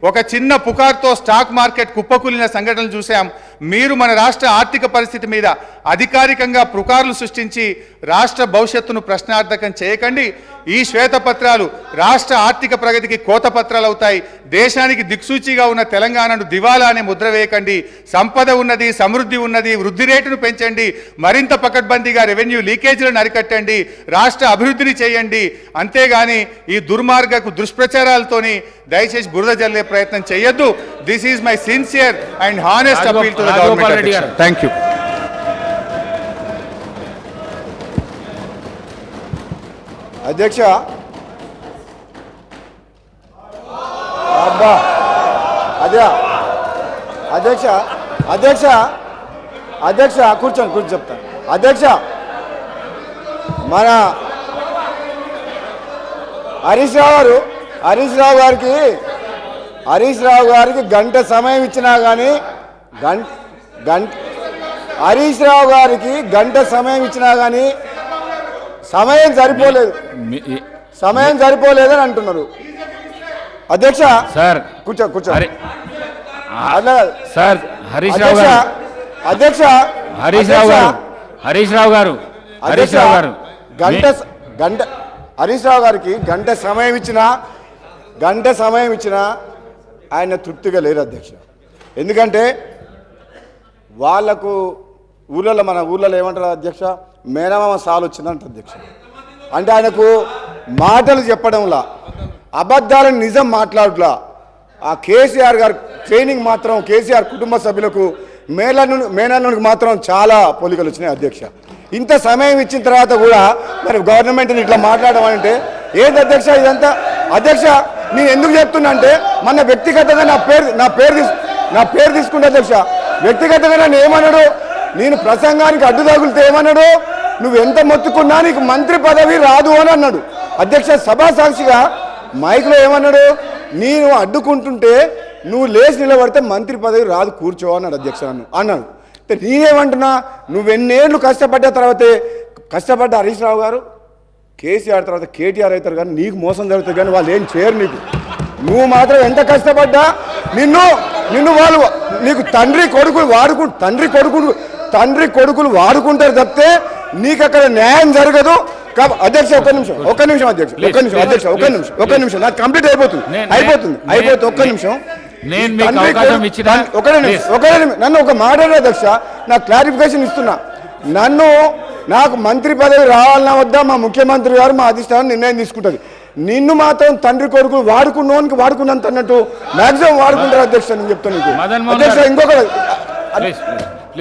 ఒక చిన్న పుకార్తో stock market కుప్పకూలిన సంఘటనలు చూసాం. మీరు మన రాష్ట్ర ఆర్థిక పరిస్థితి మీద అధికారికంగా పుకార్లు సృష్టించి రాష్ట్ర భవిష్యత్తును ప్రశ్నార్థకం చేయకండి. ఈ శ్వేతపత్రాలు రాష్ట్ర ఆర్థిక ప్రగతికి కోతపత్రాలు అవుతాయి. దేశానికి దిక్సూచిగా ఉన్న తెలంగాణను దివాలా అనే ముద్ర వేయకండి. సంపద ఉన్నది, సమృద్ధి ఉన్నది, వృద్ధి రేటును పెంచండి, మరింత పకడ్బందీగా రెవెన్యూ లీకేజీలను అరికట్టండి, రాష్ట్ర అభివృద్ధిని చేయండి. అంతేగాని ఈ దుర్మార్గకు దుష్ప్రచారాలతోని దయచేసి బురద జల్లే ప్రయత్నం చేయొద్దు. This is my sincere and honest appeal to the government. Thank you. అధ్యక్ష, అబ్బా అదే అధ్యక్ష అధ్యక్ష అధ్యక్ష కూర్చొని చెప్తాను. అధ్యక్ష, మన హరీష్ రావు గారికి గంట సమయం ఇచ్చినా కానీ హరీష్ రావు గారికి గంట సమయం ఇచ్చినా కానీ సమయం సరిపోలేదని అంటున్నారు. అధ్యక్ష సార్ కూర్చో సార్ హరీష్ రావు గారు హరీష్ రావు గారికి గంట సమయం ఇచ్చినా ఆయన తృప్తిగా లేరు అధ్యక్ష. ఎందుకంటే వాళ్ళకు మన ఊళ్ళలో ఏమంటారు అధ్యక్ష, మేనమామ సాలు వచ్చిందంట అధ్యక్ష. అంటే ఆయనకు మాటలు చెప్పడంలా, అబద్ధాలను నిజం మాట్లాడలా. ఆ కేసీఆర్ గారు ట్రైనింగ్ మాత్రం కేసీఆర్ కుటుంబ సభ్యులకు మేనల్లునికి మాత్రం చాలా పోలికలు వచ్చినాయి అధ్యక్ష. ఇంత సమయం ఇచ్చిన తర్వాత కూడా మరి గవర్నమెంట్ని ఇట్లా మాట్లాడడం అంటే ఏంది అధ్యక్ష ఇదంతా? అధ్యక్ష, నేను ఎందుకు చెప్తున్నా అంటే మన వ్యక్తిగతంగా నా పేరు తీసుకుంటా అధ్యక్ష. వ్యక్తిగతంగా నన్ను ఏమన్నాడు, నేను ప్రసంగానికి అడ్డు తగులితే ఏమన్నాడు, నువ్వు ఎంత మొత్తుకున్నా నీకు మంత్రి పదవి రాదు అని అన్నాడు అధ్యక్ష. సభా సాక్షిగా మైక్లో ఏమన్నాడు, నేను అడ్డుకుంటుంటే నువ్వు లేచి నిలబడితే మంత్రి పదవి రాదు, కూర్చో అన్నాడు అధ్యక్ష. అన్నాడు. నేనేమంటున్నా, నువ్వెన్నేళ్ళు కష్టపడ్డ తర్వాతే కష్టపడ్డ హరీష్ రావు గారు కేసీఆర్ తర్వాత కేటీఆర్ అవుతారు, కానీ నీకు మోసం జరుగుతుంది, కానీ వాళ్ళు ఏం చేయరు నీకు. నువ్వు మాత్రం ఎంత కష్టపడ్డా నిన్ను వాళ్ళు నీకు తండ్రి కొడుకులు వాడుకుంటారు తప్పితే నీకు అక్కడ న్యాయం జరగదు. అధ్యక్ష ఒక్క నిమిషం నాకు కంప్లీట్ అయిపోతుంది. ఒక్క నిమిషం నన్ను ఒక మాట అధ్యక్ష, నాకు క్లారిఫికేషన్ ఇస్తున్నా. నాకు మంత్రి పదవి రావాలన్నా వద్దా మా ముఖ్యమంత్రి గారు మా అధిష్టానం నిర్ణయం తీసుకుంటుంది. నిన్ను మాత్రం తండ్రి కొడుకులు వాడుకున్నంత అన్నట్టు మాక్సిమం వాడుకుంటారు అధ్యక్ష. నేను చెప్తాను అధ్యక్ష. ఇంకొక